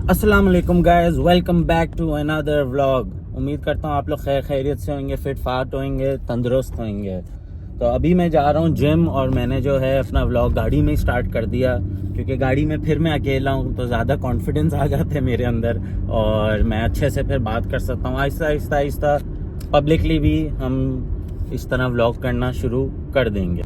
अस्सलाम वालेकुम guys, welcome back to another vlog. उम्मीद करता हूँ आप लोग खैर खैरियत से होंगे, फिट फाट होंगे, तंदुरुस्त होंगे। तो अभी मैं जा रहा हूँ जिम और मैंने जो है अपना व्लॉग गाड़ी में ही स्टार्ट कर दिया, क्योंकि गाड़ी में फिर मैं अकेला हूँ तो ज़्यादा कॉन्फिडेंस आ जाता है मेरे अंदर और मैं अच्छे से फिर बात कर सकता हूँ। आहिस्ता आहिस्ता आहिस्ता पब्लिकली भी हम इस तरह व्लॉग करना शुरू कर देंगे।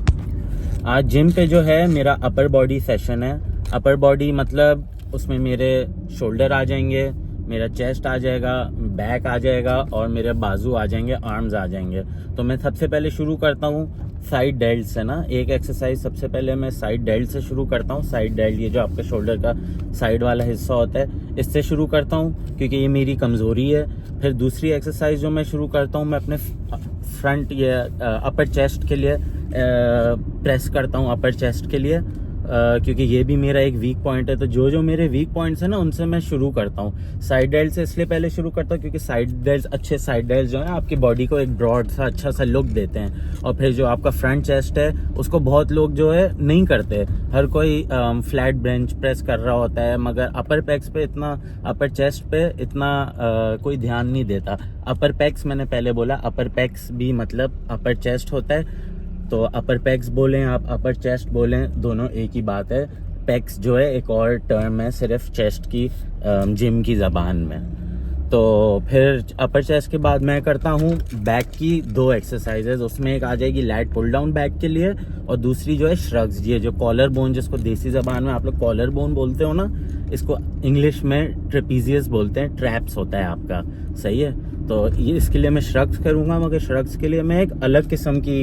आज जिम पे जो है मेरा अपर बॉडी सेशन है। अपर बॉडी मतलब उसमें मेरे शोल्डर आ जाएंगे, मेरा चेस्ट आ जाएगा, बैक आ जाएगा और मेरे बाजू आ जाएंगे, आर्म्स आ जाएंगे। तो मैं सबसे पहले शुरू करता हूँ साइड डेल्ट से ना। एक एक्सरसाइज सबसे पहले मैं साइड डेल्ट से शुरू करता हूँ। साइड डेल्ट ये जो आपके शोल्डर का साइड वाला हिस्सा होता है, इससे शुरू करता हूँ क्योंकि ये मेरी कमज़ोरी है। फिर दूसरी एक्सरसाइज जो मैं शुरू करता हूँ, मैं अपने फ्रंट या अपर चेस्ट के लिए प्रेस करता हूँ, अपर चेस्ट के लिए, क्योंकि ये भी मेरा एक वीक पॉइंट है। तो जो मेरे वीक पॉइंट्स हैं ना, उनसे मैं शुरू करता हूँ। साइड डेल्ट से इसलिए पहले शुरू करता हूँ क्योंकि साइड डेल्ट जो है आपकी बॉडी को एक ब्रॉड सा अच्छा सा लुक देते हैं। और फिर जो आपका फ्रंट चेस्ट है उसको बहुत लोग जो है नहीं करते। हर कोई फ्लैट बेंच प्रेस कर रहा होता है, मगर अपर पैक्स पे इतना, अपर चेस्ट पे इतना कोई ध्यान नहीं देता। अपर पैक्स मैंने पहले बोला, अपर पैक्स भी मतलब अपर चेस्ट होता है। तो अपर पैक्स बोलें आप, अपर चेस्ट बोलें, दोनों एक ही बात है। पैक्स जो है एक और टर्म है सिर्फ चेस्ट की, जिम की ज़बान में। तो फिर अपर चेस्ट के बाद मैं करता हूँ बैक की दो एक्सरसाइजेज। उसमें एक आ जाएगी लैट पुल डाउन बैक के लिए और दूसरी जो है श्रग्स। ये जो कॉलर बोन, जिसको देसी ज़बान में आप लोग कॉलर बोन बोलते हो ना, इसको इंग्लिश में ट्रेपीजियस बोलते हैं। ट्रैप्स होता है आपका, सही है। तो ये इसके लिए मैं श्रग्स करूँगा, मगर श्रग्स के लिए मैं एक अलग किस्म की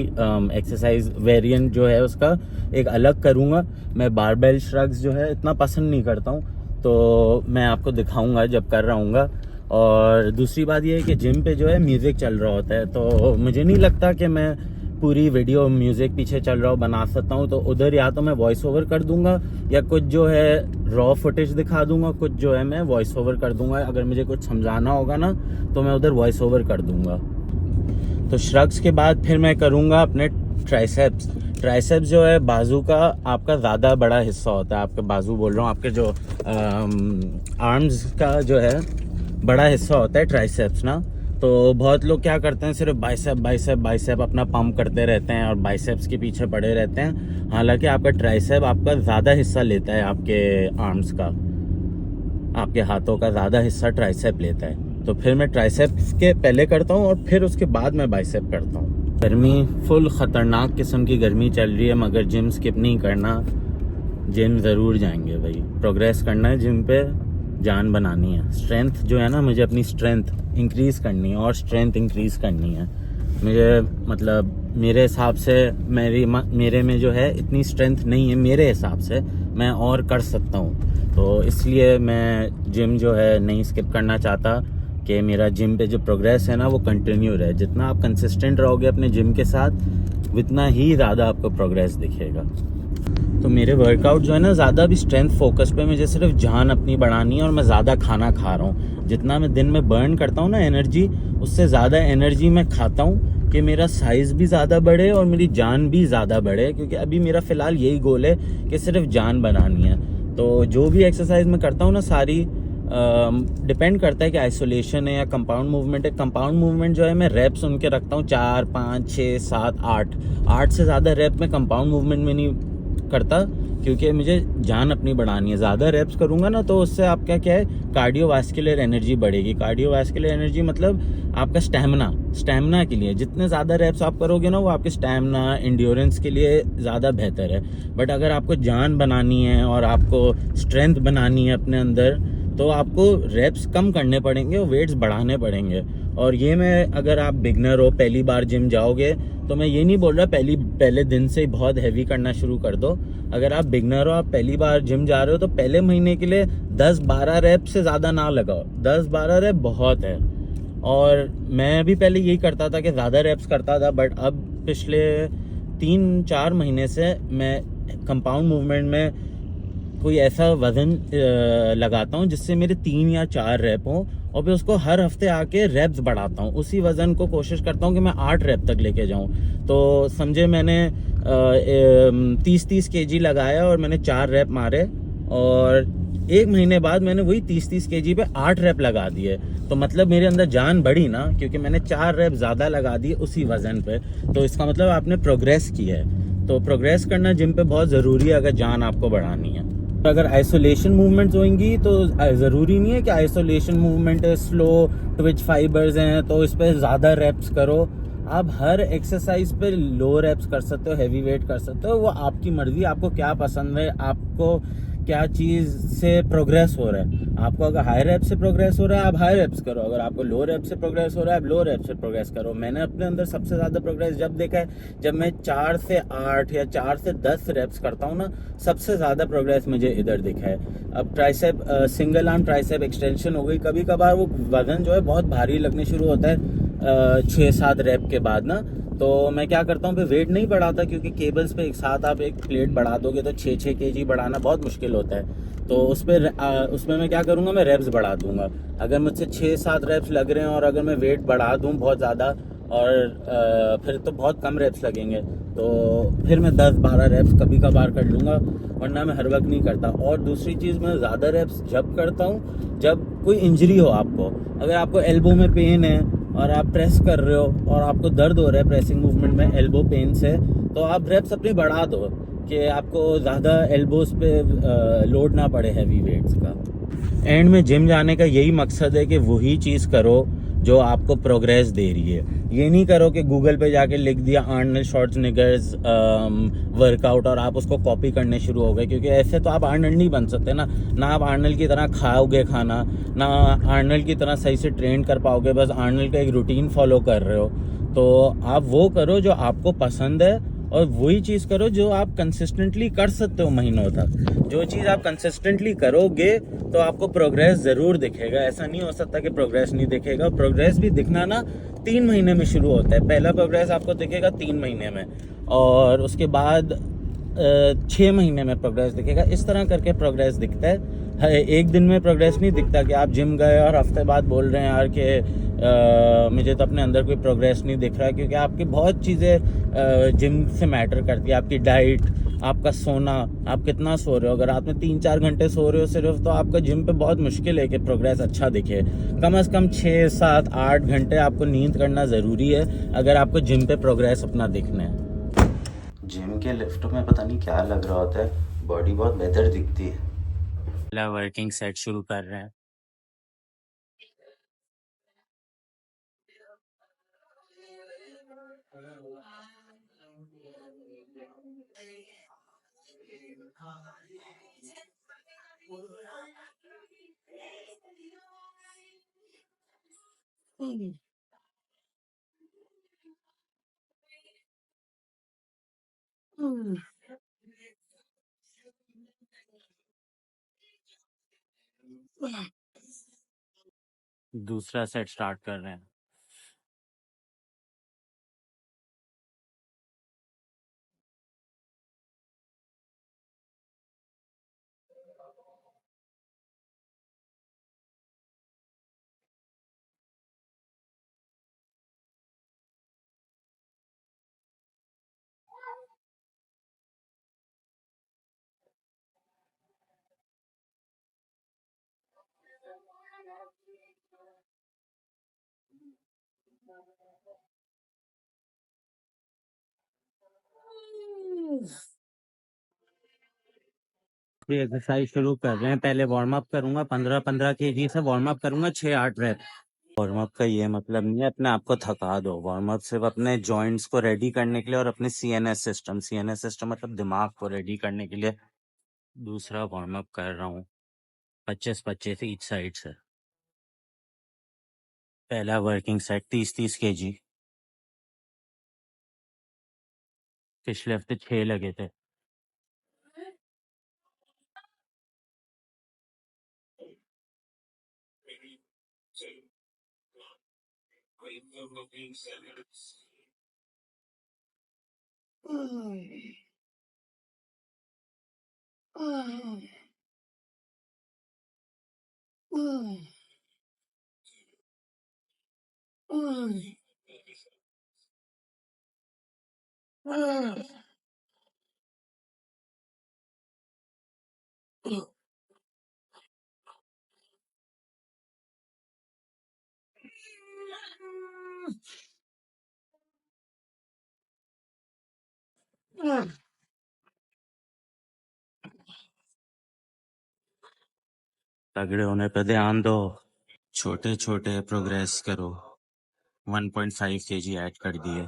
एक्सरसाइज वेरिएंट जो है उसका एक अलग करूँगा। मैं बारबेल श्रग्स जो है इतना पसंद नहीं करता हूँ, तो मैं आपको दिखाऊँगा जब कर रहा हूँगा। और दूसरी बात ये है कि जिम पे जो है म्यूज़िक चल रहा होता है, तो मुझे नहीं लगता कि मैं पूरी वीडियो म्यूज़िक पीछे चल रहा हो बना सकता हूँ। तो उधर या तो मैं वॉइस ओवर कर दूंगा या कुछ जो है रॉ फुटेज दिखा दूंगा, कुछ जो है मैं वॉइस ओवर कर दूंगा। अगर मुझे कुछ समझाना होगा ना तो मैं उधर वॉइस ओवर कर दूंगा। तो श्रग्स के बाद फिर मैं करूँगा अपने ट्राइसेप्स। ट्राइसेप्स जो है बाजू का आपका ज़्यादा बड़ा हिस्सा होता है। आपके बाजू बोल रहा हूँ, आपके जो आर्म्स का जो है बड़ा हिस्सा होता है ट्राइसेप्स ना। तो बहुत लोग क्या करते हैं, सिर्फ बाइसेप अपना पंप करते रहते हैं और बाइसेप्स के पीछे पड़े रहते हैं। हालांकि आपका ट्राइसेप आपका ज़्यादा हिस्सा लेता है, आपके आर्म्स का, आपके हाथों का ज़्यादा हिस्सा ट्राइसेप लेता है। तो फिर मैं ट्राइसेप्स के पहले करता हूँ और फिर उसके बाद मैं बाइसेप करता हूँ। गर्मी फुल ख़तरनाक किस्म की गर्मी चल रही है, मगर जिम स्किप नहीं करना, जिम ज़रूर जाएंगे भाई। प्रोग्रेस करना है, जिम पे जान बनानी है। स्ट्रेंथ जो है ना, मुझे अपनी स्ट्रेंथ इंक्रीज़ करनी है और स्ट्रेंथ इंक्रीज़ करनी है मुझे। मतलब मेरे हिसाब से मेरे में जो है इतनी स्ट्रेंथ नहीं है मेरे हिसाब से, मैं और कर सकता हूँ। तो इसलिए मैं जिम जो है नहीं स्किप करना चाहता कि मेरा जिम पे जो प्रोग्रेस है ना वो कंटिन्यू रहे। जितना आप कंसिस्टेंट रहोगे अपने जिम के साथ, उतना ही ज़्यादा आपको प्रोग्रेस दिखेगा। तो मेरे वर्कआउट जो है ना ज़्यादा भी स्ट्रेंथ फोकस पे, मुझे सिर्फ जान अपनी बढ़ानी है और मैं ज़्यादा खाना खा रहा हूँ। जितना मैं दिन में बर्न करता हूँ ना एनर्जी, उससे ज़्यादा एनर्जी मैं खाता हूँ कि मेरा साइज़ भी ज़्यादा बढ़े और मेरी जान भी ज़्यादा बढ़े। क्योंकि अभी मेरा फ़िलहाल यही गोल है कि सिर्फ जान बनानी है। तो जो भी एक्सरसाइज मैं करता हूँ ना, सारी डिपेंड करता है कि आइसोलेशन है या कंपाउंड मूवमेंट है। कंपाउंड मूवमेंट जो है मैं रेप्स उनके रखता हूँ 4, 5, 6, 7, 8 से ज़्यादा रेप मैं कंपाउंड मूवमेंट में नहीं करता, क्योंकि मुझे जान अपनी बढ़ानी है। ज़्यादा रेप्स करूँगा ना तो उससे आपका क्या है, कार्डियोवास्कुलर एनर्जी बढ़ेगी। कार्डियोवास्कुलर एनर्जी मतलब आपका स्टैमिना के लिए जितने ज़्यादा रेप्स आप करोगे ना, वो आपके स्टैमिना इंड्योरेंस के लिए ज़्यादा बेहतर है। बट अगर आपको जान बनानी है और आपको स्ट्रेंथ बनानी है अपने अंदर, तो आपको रेप्स कम करने पड़ेंगे और वेट्स बढ़ाने पड़ेंगे। और ये मैं, अगर आप बिगनर हो, पहली बार जिम जाओगे, तो मैं ये नहीं बोल रहा पहले दिन से ही बहुत हैवी करना शुरू कर दो। अगर आप बिगनर हो, आप पहली बार जिम जा रहे हो, तो पहले महीने के लिए 10-12 रैप से ज़्यादा ना लगाओ। 10-12 रैप बहुत है। और मैं भी पहले यही करता था कि ज़्यादा रैप्स करता था, बट अब पिछले 3-4 महीने से मैं कंपाउंड मूवमेंट में कोई ऐसा वज़न लगाता हूँ जिससे मेरे 3 या 4 रैप हों, और फिर उसको हर हफ्ते आके रैप्स बढ़ाता हूँ। उसी वज़न को कोशिश करता हूँ कि मैं 8 रैप तक लेके जाऊँ। तो समझे मैंने 30-30 kg लगाया और मैंने 4 रैप मारे और एक महीने बाद मैंने वही 30-30 kg पे 8 रैप लगा दिए। तो मतलब मेरे अंदर जान बढ़ी ना, क्योंकि मैंने 4 रैप ज़्यादा लगा दिए उसी वज़न पे। तो इसका मतलब आपने प्रोग्रेस की है। तो प्रोग्रेस करना जिम पे बहुत ज़रूरी है अगर जान आपको बढ़ानी है। अगर आइसोलेशन मूवमेंट्स होंगी तो ज़रूरी नहीं है कि आइसोलेशन मूवमेंट है, स्लो ट्विच फाइबर्स हैं तो इस पर ज़्यादा रेप्स करो। आप हर एक्सरसाइज पे लो रेप्स कर सकते हो, हैवी वेट कर सकते हो, वो आपकी मर्जी, आपको क्या पसंद है, आपको क्या चीज़ से प्रोग्रेस हो रहा है। आपको अगर हाई रेप से प्रोग्रेस हो रहा है आप हाई रेप्स करो, अगर आपको लो रेप से प्रोग्रेस हो रहा है आप लो रेप से प्रोग्रेस करो। मैंने अपने अंदर सबसे ज़्यादा प्रोग्रेस जब देखा है जब मैं 4 से 8 या 4 से 10 रेप्स करता हूँ ना, सबसे ज़्यादा प्रोग्रेस मुझे इधर दिखा है। अब tricep, single arm tricep extension हो गई, कभी कभार वो वजन जो है बहुत भारी लगने शुरू होता है 6-7 रैप के बाद ना। तो मैं क्या करता हूँ, फिर वेट नहीं बढ़ाता, क्योंकि केबल्स पे एक साथ आप एक प्लेट बढ़ा दोगे तो 6-6 kg बढ़ाना बहुत मुश्किल होता है। तो उसमें मैं क्या करूँगा, मैं रेप्स बढ़ा दूंगा। अगर मुझसे 6-7 रेप्स लग रहे हैं और अगर मैं वेट बढ़ा दूँ बहुत ज़्यादा, और फिर तो बहुत कम रेप्स लगेंगे, तो फिर मैं 10-12 रेप्स कभी कभार कर लूँगा, वरना मैं हर वक्त नहीं करता। और दूसरी चीज़, मैं ज़्यादा रेप्स जब करता हूँ जब कोई इंजरी हो आपको। अगर आपको एल्बो में पेन है और आप प्रेस कर रहे हो और आपको दर्द हो रहा है प्रेसिंग मूवमेंट में एल्बो पेन से, तो आप रेप्स अपनी बढ़ा दो कि आपको ज़्यादा एल्बोज पे लोड ना पड़े हैवी वेट्स का। एंड में जिम जाने का यही मकसद है कि वही चीज़ करो जो आपको प्रोग्रेस दे रही है। ये नहीं करो कि गूगल पे जाके लिख दिया आर्नल्ड श्वार्ज़नेगर्स वर्कआउट और आप उसको कॉपी करने शुरू हो गए, क्योंकि ऐसे तो आप आर्नल्ड नहीं बन सकते ना। ना आप आर्नल्ड की तरह खाओगे खाना, ना आर्नल्ड की तरह सही से ट्रेन कर पाओगे, बस आर्नल्ड का एक रूटीन फॉलो कर रहे हो। तो आप वो करो जो आपको पसंद है, और वही चीज़ करो जो आप कंसिस्टेंटली कर सकते हो महीनों तक। जो चीज़ आप कंसिस्टेंटली करोगे तो आपको प्रोग्रेस ज़रूर दिखेगा। ऐसा नहीं हो सकता कि प्रोग्रेस नहीं दिखेगा। प्रोग्रेस भी दिखना ना 3 महीने में शुरू होता है। पहला प्रोग्रेस आपको दिखेगा 3 महीने में, और उसके बाद 6 महीने में प्रोग्रेस दिखेगा। इस तरह करके प्रोग्रेस दिखता है। एक दिन में प्रोग्रेस नहीं दिखता कि आप जिम गए और हफ्ते बाद बोल रहे हैं यार कि मुझे तो अपने अंदर कोई प्रोग्रेस नहीं दिख रहा है, क्योंकि आपकी बहुत चीज़ें जिम से मैटर करती है। आपकी डाइट, आपका सोना, आप कितना सो रहे हो। अगर आप में 3-4 घंटे सो रहे हो सिर्फ, तो आपका जिम पे बहुत मुश्किल है कि प्रोग्रेस अच्छा दिखे। कम से कम 6-7-8 घंटे आपको नींद करना ज़रूरी है अगर आपको जिम पे प्रोग्रेस अपना दिखना है। जिम के लिफ्ट में पता नहीं क्या लग रहा होता है, बॉडी बहुत बेहतर दिखती है। पहला वर्किंग सेट शुरू कर रहे हैं। दूसरा सेट स्टार्ट कर रहे हैं। फिर एक्सरसाइज शुरू कर रहे हैं। पहले वार्म अप करूंगा, 15-15 kg से वार्म अप करूंगा 6-8 रेप। वार्म अप का ये मतलब नहीं है अपने आप को थका दो। वार्म अप सिर्फ अपने जॉइंट्स को रेडी करने के लिए और अपने सीएनएस सिस्टम मतलब दिमाग को रेडी करने के लिए दूसरा वार्म अप कर रहा हूँ। 25-25 ईच साइड से। पहला वर्किंग सेट 30-30 kg। पिछले हफ्ते 6 लगे थे। तगड़े होने पे ध्यान दो, छोटे छोटे प्रोग्रेस करो। 1.5 kg ऐड कर दिए।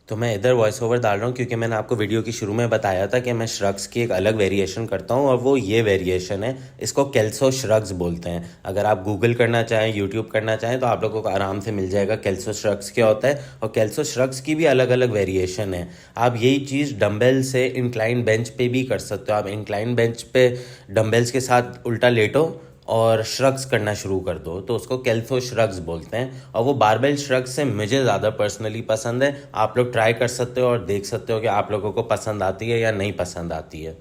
तो मैं इधर वॉइस ओवर डाल रहा हूँ क्योंकि मैंने आपको वीडियो की शुरू में बताया था कि मैं श्रग्स की एक अलग वेरिएशन करता हूँ, और वो ये वेरिएशन है, इसको केल्सो श्रग्स बोलते हैं। अगर आप गूगल करना चाहें, यूट्यूब करना चाहें, तो आप लोगों को आराम से मिल जाएगा केल्सो श्रग्स क्या होता है। और केल्सो श्रग्स की भी अलग अलग वेरिएशन है। आप यही चीज़ डम्बल से इंक्लाइन बेंच पे भी कर सकते हो। आप इंक्लाइन बेंच पे डम्बल्स के साथ उल्टा लेटो और श्रग्स करना शुरू कर दो, तो उसको केल्सो श्रग्स बोलते हैं। और वो बारबेल श्रग्स से मुझे ज़्यादा पर्सनली पसंद है। आप लोग ट्राई कर सकते हो और देख सकते हो कि आप लोगों को पसंद आती है या नहीं पसंद आती है।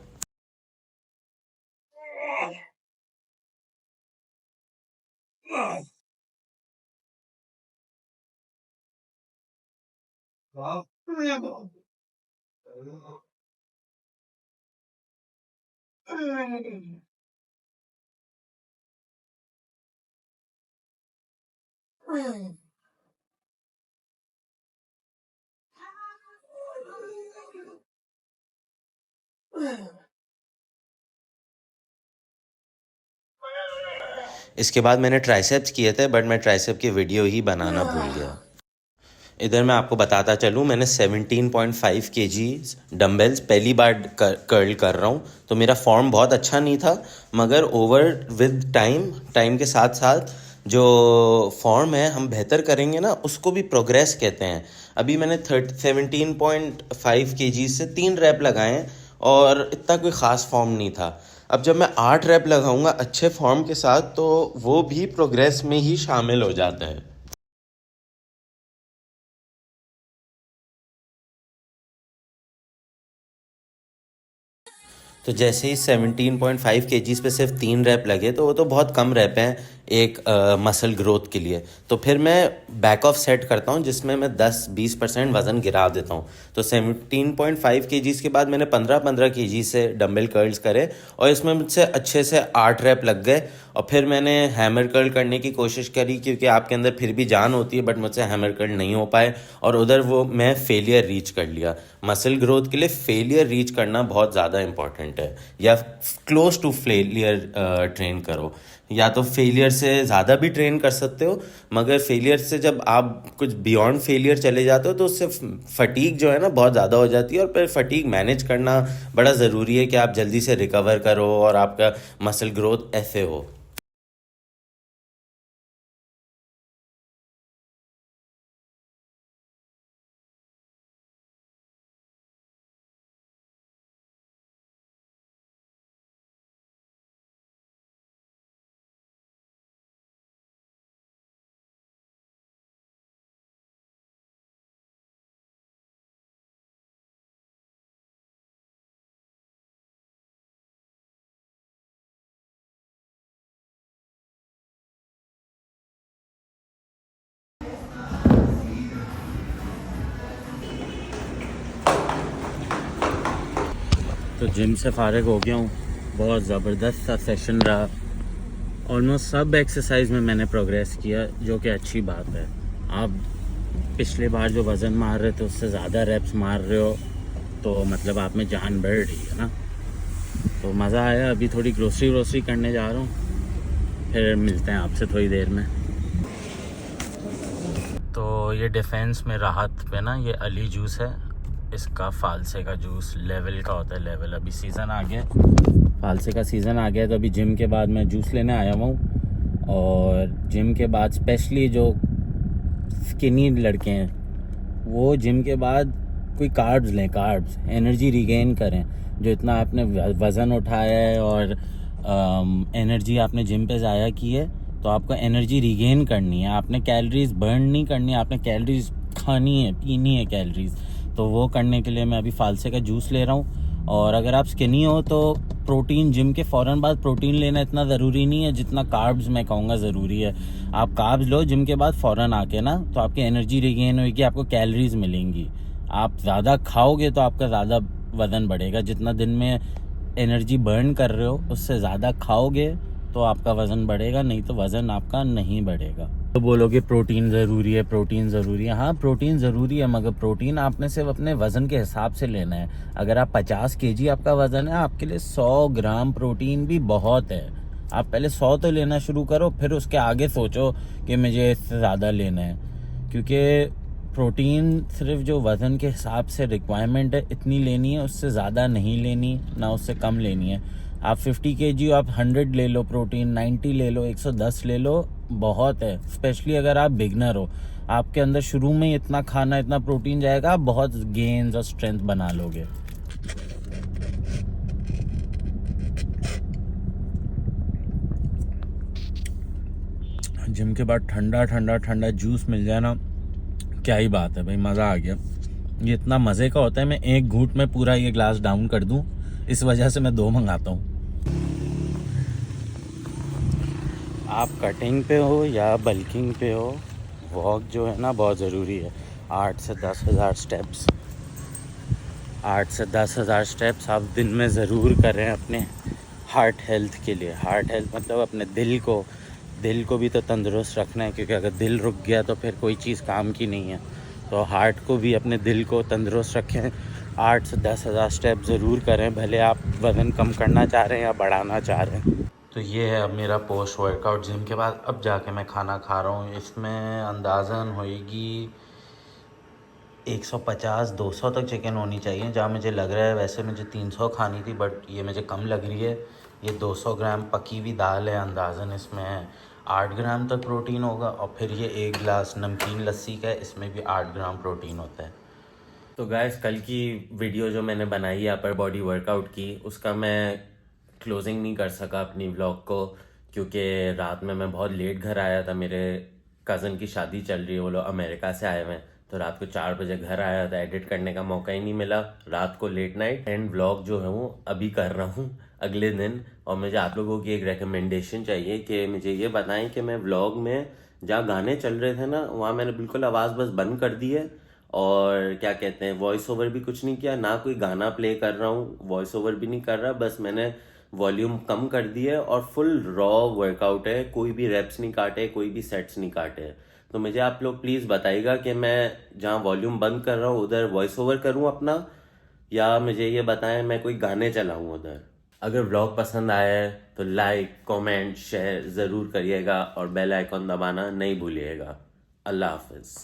इसके बाद मैंने ट्राइसेप्स किए थे, बट मैं ट्राइसेप की वीडियो ही बनाना भूल गया। इधर मैं आपको बताता चलूँ, मैंने 17.5 kg डम्बल्स पहली बार कर्ल कर रहा हूँ। तो मेरा फॉर्म बहुत अच्छा नहीं था, मगर ओवर विद टाइम के साथ साथ जो फॉर्म है हम बेहतर करेंगे ना, उसको भी प्रोग्रेस कहते हैं। अभी मैंने 17.5 kg से 3 रैप लगाए हैं और इतना कोई ख़ास फॉर्म नहीं था। अब जब मैं 8 रैप लगाऊंगा अच्छे फॉर्म के साथ, तो वो भी प्रोग्रेस में ही शामिल हो जाता है। तो जैसे ही 17.5 kgs पे सिर्फ 3 रैप लगे, तो वो तो बहुत कम रैप हैं एक मसल ग्रोथ के लिए। तो फिर मैं बैक ऑफ सेट करता हूँ, जिसमें मैं 10-20% वज़न गिरा देता हूँ। तो 17.5 kgs के बाद मैंने 15-15 kg से डंबल कर्ल्स करे, और इसमें मुझसे अच्छे से 8 रैप लग गए। और फिर मैंने हैमर कर्ल करने की कोशिश करी, क्योंकि आपके अंदर फिर भी जान होती है, बट मुझसे हैमर कर्ल नहीं हो पाए, और उधर वो मैं फेलियर रीच कर लिया। मसल ग्रोथ के लिए फेलियर रीच करना बहुत ज़्यादा इंपॉर्टेंट है, या क्लोज टू फेलियर ट्रेन करो। या तो फेलियर से ज़्यादा भी ट्रेन कर सकते हो, मगर फेलियर से जब आप कुछ बियॉन्ड फेलियर चले जाते हो, तो उससे फटीग जो है ना बहुत ज़्यादा हो जाती है। और फिर फटीग मैनेज करना बड़ा ज़रूरी है कि आप जल्दी से रिकवर करो और आपका मसल ग्रोथ ऐसे हो। तो जिम से फारिग हो गया हूँ। बहुत ज़बरदस्त सा सेशन रहा। ऑलमोस्ट सब एक्सरसाइज में मैंने प्रोग्रेस किया, जो कि अच्छी बात है। आप पिछले बार जो वज़न मार रहे थे उससे ज़्यादा रेप्स मार रहे हो, तो मतलब आप में जान बढ़ रही है ना। तो मज़ा आया। अभी थोड़ी ग्रोसरी करने जा रहा हूँ, फिर मिलते हैं आपसे थोड़ी देर में। तो ये डिफेंस में राहत पे ना, ये अली जूस है, इसका फालसे का जूस लेवल का होता है। लेवल अभी सीज़न आ गया, फालसे का सीज़न आ गया, तो अभी जिम के बाद मैं जूस लेने आया हूँ। और जिम के बाद स्पेशली जो स्किनी लड़के हैं वो जिम के बाद कोई कार्ब्स लें, कार्ब्स एनर्जी रिगेन करें। जो इतना आपने वज़न उठाया है और एनर्जी आपने जिम पे ज़ाया की है, तो आपको एनर्जी रिगेन करनी है। आपने कैलोरीज बर्न नहीं करनी है, आपने कैलोरीज खानी है, पीनी है कैलोरीज। तो वो करने के लिए मैं अभी फालसे का जूस ले रहा हूँ। और अगर आप स्किनी हो तो प्रोटीन, जिम के फ़ौरन बाद प्रोटीन लेना इतना ज़रूरी नहीं है जितना कार्ब्स मैं कहूँगा ज़रूरी है। आप कार्ब्स लो जिम के बाद फ़ौरन आके ना, तो आपकी एनर्जी रिगेन होगी, आपको कैलोरीज मिलेंगी। आप ज़्यादा खाओगे तो आपका ज़्यादा वज़न बढ़ेगा। जितना दिन में एनर्जी बर्न कर रहे हो उससे ज़्यादा खाओगे तो आपका वज़न बढ़ेगा, नहीं तो वज़न आपका नहीं बढ़ेगा। तो बोलोगे प्रोटीन ज़रूरी है, प्रोटीन ज़रूरी है। हाँ, प्रोटीन ज़रूरी है, मगर प्रोटीन आपने सिर्फ अपने वज़न के हिसाब से लेना है। अगर आप 50 केजी आपका वज़न है, आपके लिए 100 ग्राम प्रोटीन भी बहुत है। आप पहले 100 तो लेना शुरू करो, फिर उसके आगे सोचो कि मुझे इससे ज़्यादा लेना है। क्योंकि प्रोटीन सिर्फ जो वज़न के हिसाब से रिक्वायरमेंट है इतनी लेनी है, उससे ज़्यादा नहीं लेनी, ना उससे कम लेनी है। आप 50 केजी आप 100 ले लो प्रोटीन, 90 ले लो, 110 ले लो, बहुत है। स्पेशली अगर आप बिगनर हो, आपके अंदर शुरू में इतना खाना, इतना प्रोटीन जाएगा, आप बहुत गेन्स और स्ट्रेंथ बना लोगे। जिम के बाद ठंडा ठंडा ठंडा जूस मिल जाए ना, क्या ही बात है भाई, मज़ा आ गया। ये इतना मज़े का होता है, मैं एक घूंट में पूरा ये ग्लास डाउन कर दूं, इस वजह से मैं 2 मंगाता हूँ। आप कटिंग पे हो या बल्किंग पे हो, वॉक जो है ना बहुत ज़रूरी है। 8 से 10 हज़ार स्टेप्स, 8 से 10 हज़ार स्टेप्स आप दिन में ज़रूर करें अपने हार्ट हेल्थ के लिए। हार्ट हेल्थ मतलब अपने दिल को भी तो तंदुरुस्त रखना है, क्योंकि अगर दिल रुक गया तो फिर कोई चीज़ काम की नहीं है। तो हार्ट को भी, अपने दिल को तंदुरुस्त रखें। 8 से 10 हज़ार स्टेप ज़रूर करें, भले आप वज़न कम करना चाह रहे हैं या बढ़ाना चाह रहे हैं। तो ये है अब मेरा पोस्ट वर्कआउट जिम के बाद। अब जाके मैं खाना खा रहा हूँ। इसमें अंदाज़न होएगी 150-200 तक चिकन होनी चाहिए, जहाँ मुझे लग रहा है। वैसे मुझे 300 खानी थी, बट ये मुझे कम लग रही है। ये 200 ग्राम पकी हुई दाल है, अंदाज़न इसमें 8 ग्राम तक प्रोटीन होगा। और फिर ये 1 गिलास नमकीन लस्सी का है, इसमें भी 8 ग्राम प्रोटीन होता है। तो गाइस, कल की वीडियो जो मैंने बनाई है अपर बॉडी वर्कआउट की, उसका मैं क्लोजिंग नहीं कर सका अपनी व्लॉग को, क्योंकि रात में मैं बहुत लेट घर आया था। मेरे कज़न की शादी चल रही है, वो लोग अमेरिका से आए हुए हैं, तो रात को 4 बजे घर आया था। एडिट करने का मौका ही नहीं मिला। रात को लेट नाइट एंड व्लॉग जो है वो अभी कर रहा हूँ अगले दिन। और मुझे आप लोगों की एक रिकमेंडेशन चाहिए कि मुझे ये बताएं कि मैं व्लॉग में जहाँ गाने चल रहे थे ना, वहाँ मैंने बिल्कुल आवाज़ बस बंद कर दी है, और क्या कहते हैं, वॉइस ओवर भी कुछ नहीं किया, ना कोई गाना प्ले कर रहा हूँ, वॉइस ओवर भी नहीं कर रहा, बस मैंने वॉल्यूम कम कर दी है और फुल रॉ वर्कआउट है। कोई भी रेप्स नहीं काटे, कोई भी सेट्स नहीं काटे। तो मुझे आप लोग प्लीज़ बताइएगा कि मैं जहाँ वॉल्यूम बंद कर रहा हूँ उधर वॉइस ओवर करूँ अपना, या मुझे ये बताएं मैं कोई गाने चलाऊँ उधर। अगर व्लॉग पसंद आया है तो लाइक, कमेंट, शेयर ज़रूर करिएगा और बेल आइकॉन दबाना नहीं भूलिएगा। अल्लाह हाफिज़।